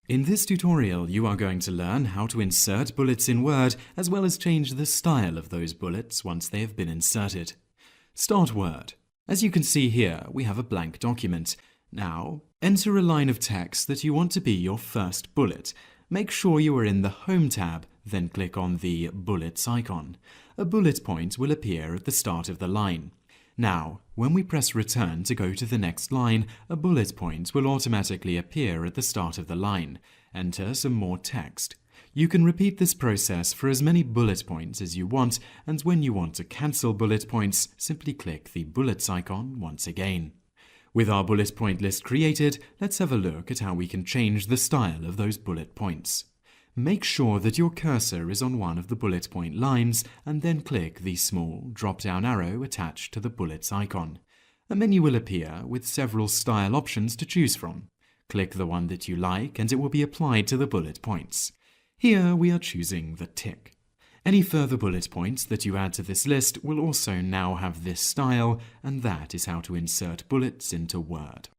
In this tutorial, you are going to learn how to insert bullets in Word, as well as change the style of those bullets once they have been inserted. Start Word. As you can see here, we have a blank document. Now, enter a line of text that you want to be your first bullet. Make sure you are in the Home tab, then click on the Bullets icon. A bullet point will appear at the start of the line. Now, when we press Return to go to the next line, a bullet point will automatically appear at the start of the line. Enter some more text. You can repeat this process for as many bullet points as you want, and when you want to cancel bullet points, simply click the Bullets icon once again. With our bullet point list created, let's have a look at how we can change the style of those bullet points. Make sure that your cursor is on one of the bullet point lines and then click the small drop-down arrow attached to the bullets icon. A menu will appear with several style options to choose from. Click the one that you like and it will be applied to the bullet points. Here we are choosing the tick. Any further bullet points that you add to this list will also now have this style, and that is how to insert bullets into Word.